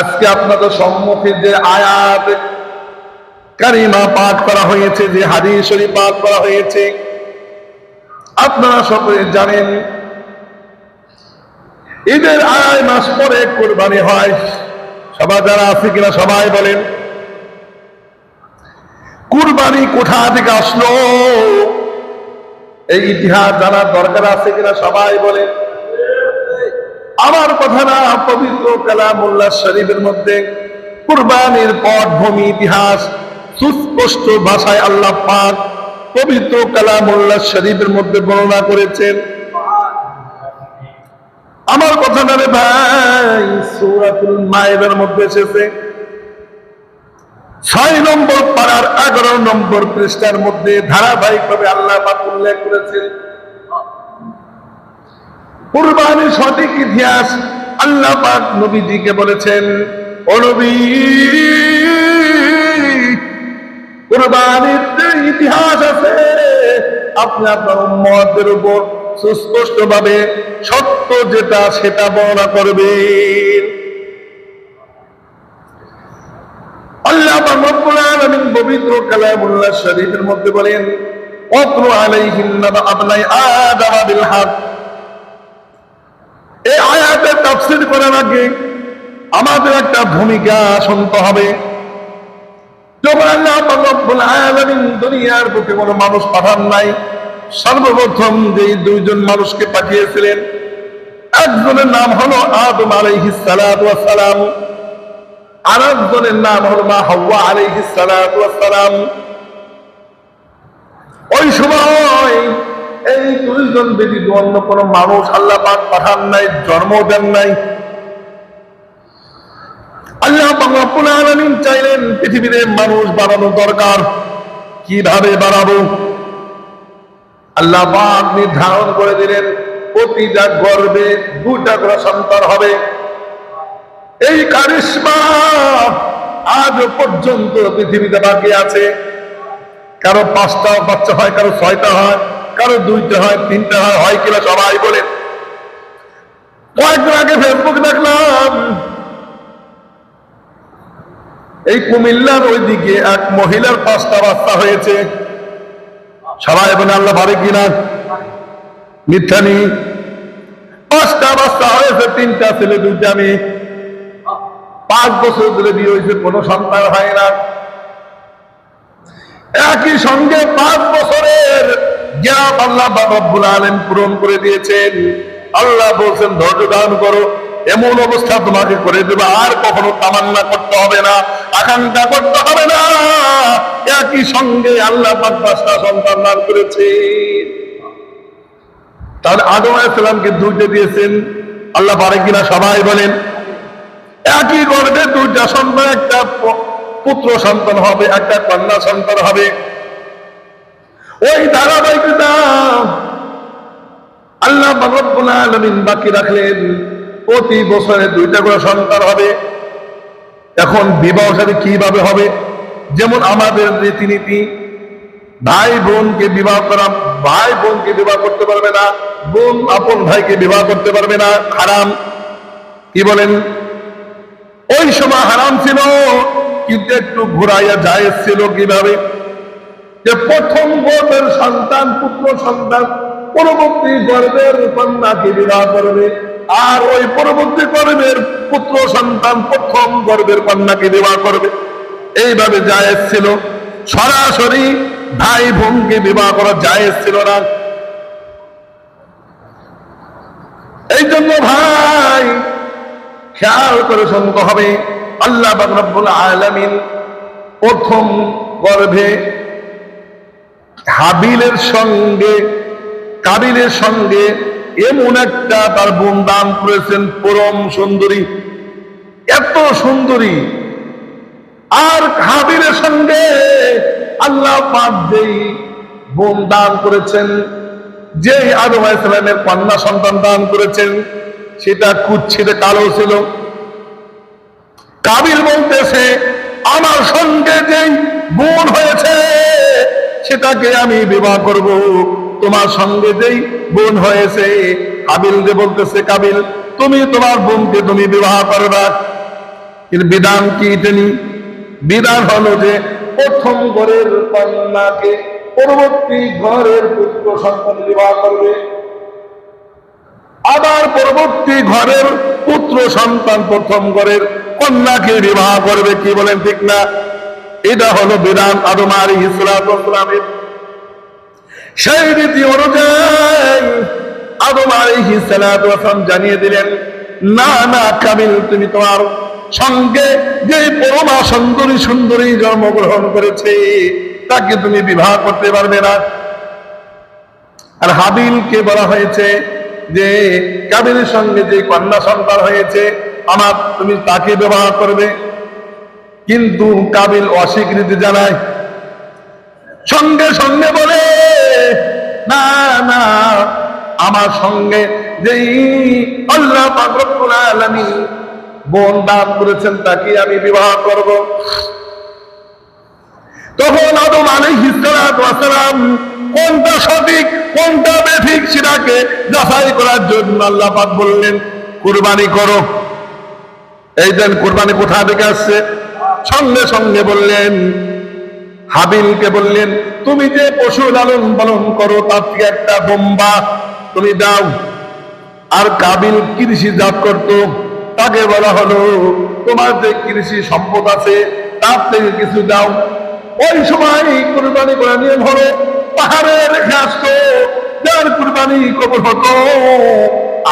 আজকে আপনাদের সম্মুখে যে আয়াত কারিমা পাঠ করা হয়েছে, যে হাদিস শরীফ পাঠ করা হয়েছে, আপনারা সকলে জানেন ঈদের আড়াই মাস পরে কুরবানি হয়। সবাই যারা আছে কিনা সবাই বলেন, কুরবানি কোথা থেকে আসলো? এই ইতিহাস জানার দরকার আছে কিনা সবাই বলেন। আমার কথা না, পবিত্র কালামুল্লাহ শরীফের মধ্যে কুরবানির পটভূমি ইতিহাস সুস্পষ্ট ভাষায় আল্লাহ পাক পবিত্র কালামুল্লাহ শরীফের মধ্যে বর্ণনা করেছেন। আমার কথা না রে ভাই, সূরাতুল মায়েদার মধ্যে এসেছে 6 নম্বর পারার 11 নম্বর পৃষ্ঠার মধ্যে ধারাবাহিকভাবে আল্লাহ পাক উল্লেখ করেছেন কুরবানির সঠিক ইতিহাস। আল্লাহ পাক নবীজিকে বলেছেন, ও নবী, কুরবানির যে ইতিহাস আছে আপনি আপনার উম্মতের উপর সুস্পষ্ট ভাবে সত্য যেটা সেটা বর্ণনা করবেন। আল্লাহ রাব্বুল আলামিন পবিত্র কালামুল্লাহ শরীফের মধ্যে বলেন, ওয়াতলু আলাইহিম নাবা আবনাই আদম বিল হক। এই আয়াতের তাফসীর করার আগে আমাদের একটা ভূমিকা শুনতে হবে। যখন আল্লাহ রাব্বুল আলামিন দুনিয়ার বুকে কোনো মানুষ পাঠান নাই, সর্বপ্রথম যে 2 জন মানুষকে পাঠিয়েছিলেন, একজনের নাম হলো আদম আলাইহিস সালাতু ওয়াস সালাম, আরেকজনের নাম হলো মা হাওয়া আলাইহিস সালাতু ওয়াস সালাম। ওই সময় এই 2 জন ব্যতীত অন্য কোন মানুষ আল্লাহ পাক পাঠান নাই, জন্ম দেন নাই। আল্লাহ রাব্বুল আলামিন চাইলেন পৃথিবীতে মানুষ বাড়ানো দরকার, কিভাবে বাড়াবো? আল্লাহ পাক নির্ধারণ করে দিলেন প্রতিটা গর্ভে 2টা করে সন্তান হবে। এই কারিশমা আজ পর্যন্ত পৃথিবীতে বাকি আছে। কারো 5টা বাচ্চা হয়, কারো 6টা হয়, কারো 2টা হয়, 3টা হয়, হয় কিনা সবাই বলেন। কয়েকদিন আগে ফেসবুক দেখলাম এই কুমিল্লার ওইদিকে এক মহিলার 5টা বাচ্চা হয়েছে। সবাই বলে আল্লাহ পারে কিনা, মিথ্যা নেই। 5টা বাচ্চা হয়েছে, 3টা ছেলে 2টা মেয়ে। 5 বছর ধরে বিয়ে হয়েছে, কোনো সন্তান হয় না। একই সঙ্গে 5 বছরের গ্যাপ আল্লাহ রাব্বুল আলামিন পূরণ করে দিয়েছেন। আল্লাহ বলছেন ধৈর্য ধারণ করো, এমন অবস্থা তোমাকে করে দেবে, আর কখনো তামান্না করতে হবে না, আকাঙ্ক্ষা করতে হবে না। একই সঙ্গে আল্লাহ পাক 5টা সন্তান দান করেছেন। তাহলে আদম আলাইহিস সালামকে 2টা দিয়েছেন, আল্লাহ পারে কিনা সবাই বলেন। একই গর্ভে 2টা সন্তান, একটা পুত্র সন্তান হবে, একটা কন্যা সন্তান হবে। ওই ধারাবাহিকতা আল্লাহ রাব্বুল আলামিন বাকি রাখলেন, প্রতি বছরে 2টা করে সন্তান হবে। এখন বিবাহ সাথে কিভাবে হবে? যেমন আমাদের রীতিনীতি, ভাই বোনকে বিবাহ করা, ভাই বোনকে বিবাহ করতে পারবে না, বোন আপন ভাইকে বিবাহ করতে পারবে না, হারাম। কি বলেন? ওই সময় হারাম ছিল, কিন্তু একটু ঘুরাইয়া জায়েজ ছিল। কিভাবে? যে প্রথম গর্ভের সন্তান পুত্র সন্তান পরবর্তী গর্ভের কন্যাকে বিবাহ করবে, আর ওই পরবর্তী গর্ভের পুত্র সন্তান প্রথম গর্ভের কন্যাকে বিবাহ করবে। এইভাবে জায়েজ ছিল। সরাসরি ভাই বোনকে বিবাহ করা জায়েজ ছিল না। এই জন্য ভাই খেয়াল করে শুনতে হবে, আল্লাহ রাব্বুল আলামিন প্রথম গর্ভে হাবিলের সঙ্গে কাবিলের সঙ্গে এমন একটা তার বোন দান করেছেন, পরম সুন্দরী, এত সুন্দরী। আর হাবিলের সঙ্গে আল্লাহ পাক যেই বোন দান করেছেন, যেই আদম আলাইহিস সালামের কন্যা সন্তান দান করেছেন, সেটা কুৎসিতে কালো ছিল। কাবিল বলতেছে, আমার সঙ্গে যেই বোন হয়েছে সেটাকে আমি বিবাহ করব, তোমার সঙ্গে যেই বোন হয়েছে। হাবিল যে বলতেছে, কাবিল তুমি তোমার বোনকে তুমি বিবাহ করবা। কিন্তু বিধান কি এটানি? বিধান হলো যে প্রথম ঘরের কন্যাকে পরবর্তী ঘরের পুত্র সন্তান বিবাহ করবে, আবার পরবর্তী ঘরের পুত্র সন্তান প্রথম ঘরের কন্যাকে বিবাহ করবে। কি বলেন, ঠিক না? এটা হলো বিধান আদম আলাইহিস সালামের। সেই রীতি অনুযায়ী আদম আলাইহিস সালাম জানিয়ে দিলেন, না না কাবিল, তুমি তোমার সঙ্গে যে পরমা সুন্দরী সুন্দরী জন্মগ্রহণ করেছে তাকে তুমি বিবাহ করতে পারবে না। আর হাবিলকে বলা হয়েছে যে কাবিলের সঙ্গে যে কন্যা সন্তান হয়েছে আমার, তুমি তাকে বিবাহ করবে। কিন্তু কাবিল অস্বীকৃতি জানায়, সঙ্গে সঙ্গে বলে, না না, আমার সঙ্গে যেই আল্লাহ পাক রব্বুল আলামিন বোন দান করেছেন তাকে আমি বিবাহ করব। তখন আদম আলাইহিস সালাম কোনটা সঠিক কোনটা বেঠিক সেটাকে যাচাই করার জন্য আল্লাহ পাক বললেন, কুরবানি করো। এই দেন কুরবানি কোথা থেকে আসছে? সঙ্গে সঙ্গে বললেন, হাবিলকে বললেন, তুমি যে পশু লালন পালন করো তার থেকে একটা বোম্বা তুমি দাও। আর কাবিল কৃষি জাত করত, তাকে বলা হলো, তোমার যে কৃষি সম্পদ আছে তার থেকে কিছু দাও। ওই সময় কুরবানি করা নিয়ম হলো, পাহাড়ে রেখে আসতো, যার কুরবানি কবুল হতো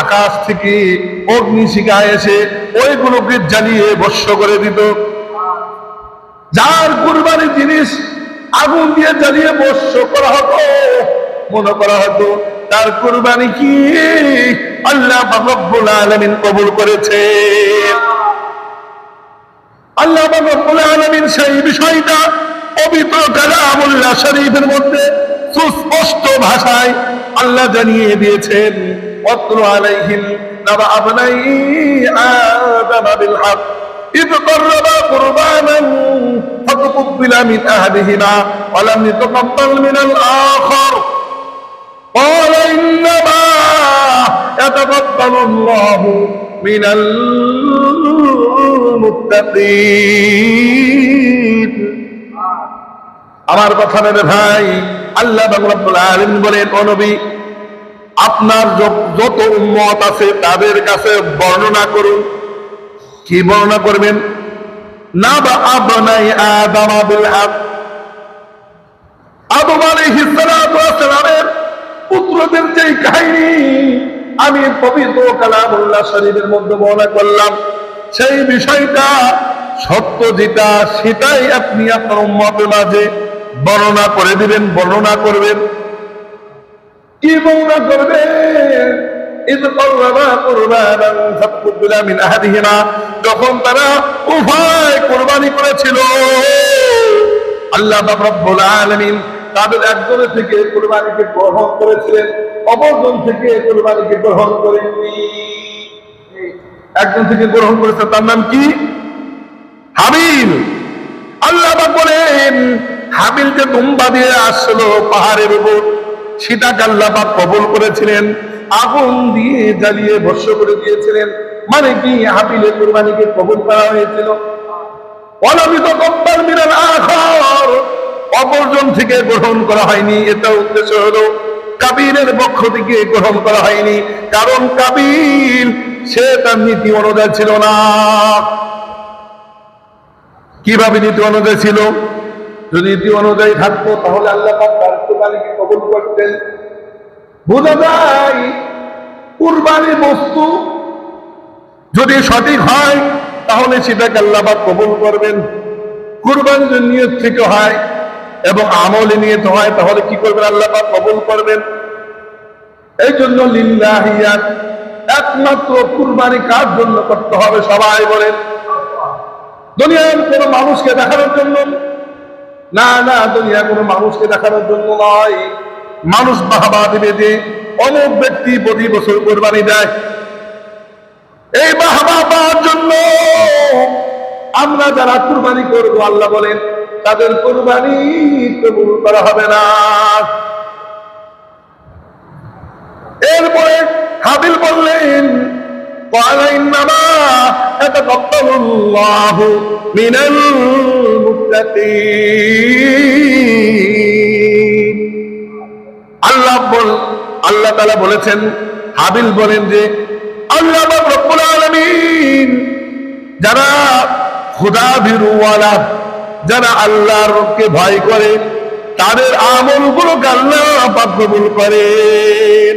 আকাশ থেকে অগ্নিশিখা এসে ওইগুলোকে জ্বালিয়ে ভস্ম করে দিত। যার কুরবানি জিনিস আগুন দিয়ে জ্বালিয়ে ভস্ম করা হতো, মনে করা হতো তার কুরবানি কি আল্লাহ পাক রব্বুল আলামিন কবুল করেছে। আল্লাহ পাক রব্বুল আলামিন সেই বিষয়টা পবিত্র কালামুল্লাহ শরীফের মধ্যে সুস্পষ্ট ভাষায় আল্লাহ জানিয়ে দিয়েছেন, ওয়াতলু আলাইহিম নাবা আবনাই আদম বিল হক إذ قربا قربانا فتقبل من أحدهما ولم يتقبل من الآخر قال إنما يتقبل الله من المتقين। আমার কথা নেবে ভাই, আল্লাহ রাব্বুল আলামিন বলেন, ও নবী, আপনার যত উম্মত আছে তাদের কাছে বর্ণনা করুন। কি বর্ণনা করবেন? না বা আবনাই আদম বিল হক, আদম আলাইহিস সালামের পুত্রদের যে কাহিনী আমি পবিত্র কালামুল্লাহ শরীফের মধ্যে বর্ণনা করলাম, সেই বিষয়টা সত্য যেটা সেটাই আপনি আপনার উম্মতের মাঝে বর্ণনা করে দিবেন, বর্ণনা করবেন। কি বর্ণনা করবেন? যখন তারা উভয় কুরবানি করেছিল, আল্লাহ রাব্বুল আলামিন তাদের একজনের থেকে কুরবানিকে গ্রহণ করেছিলেন, অপরজন থেকে কুরবানিকে গ্রহণ করেননি। একজন থেকে গ্রহণ করেছে, তার নাম কি? হাবিল। আল্লাহ বলেন, হাবিল যে দুম্বা দিয়ে আসলো পাহাড়ের উপর, সেটাকে আল্লাহ কবুল করেছিলেন, আগুন দিয়ে জ্বালিয়ে ভস্ম করে দিয়েছিলেন। মানে কি, হাবিলের কুরবানিকে কবুল করা হয়েছিল। অপরজন থেকে গ্রহণ করা হয়নি। এটা উদ্দেশ্য হলো কাবিলের পক্ষ থেকে গ্রহণ করা হয়নি, কারণ কাবিল সে তার নীতি অনুযায়ী ছিল না। কিভাবে নীতি অনুযায়ী ছিল? যদি নীতি অনুযায়ী থাকতো তাহলে আল্লাহ পাক তার কুরবানিকে কবুল করতেন। বোঝা যায় কুরবানির বস্তু যদি সঠিক হয় তাহলে সেটাকে আল্লাহ পাক কবুল করবেন। কুরবানি যদি নিয়ত থেকে হয় এবং আমলে নিয়ত হয় তাহলে কি করবেন? আল্লাহ পাক কবুল করবেন। এই জন্য লিল্লাহিয়াত, একমাত্র কুরবানি কার জন্য করতে হবে? সবাই বলেন। দুনিয়ার কোনো মানুষকে দেখানোর জন্য না, না, দুনিয়া কোনো মানুষকে দেখানোর জন্য নয়। মানুষ বাহবা দিবে যে অনেক ব্যক্তি প্রতি বছর কুরবানি দেয়, এই বাহবা পাওয়ার জন্য আমরা যারা কুরবানি করব, আল্লাহ বলেন তাদের কুরবানি কবুল করা হবে না। এরপরে হাবিল বললেন, قال إنما يتقبل الله من المتقين আল্লাহ তাআলা বলেছেন, হাবিল বলেন যে আল্লাহ রব্বুল আলামিন যারা খোদা ভীরুওয়ালা, যারা আল্লাহকে ভয় করে তাদের আমলগুলোকে আল্লাহ পাক কবুল করেন।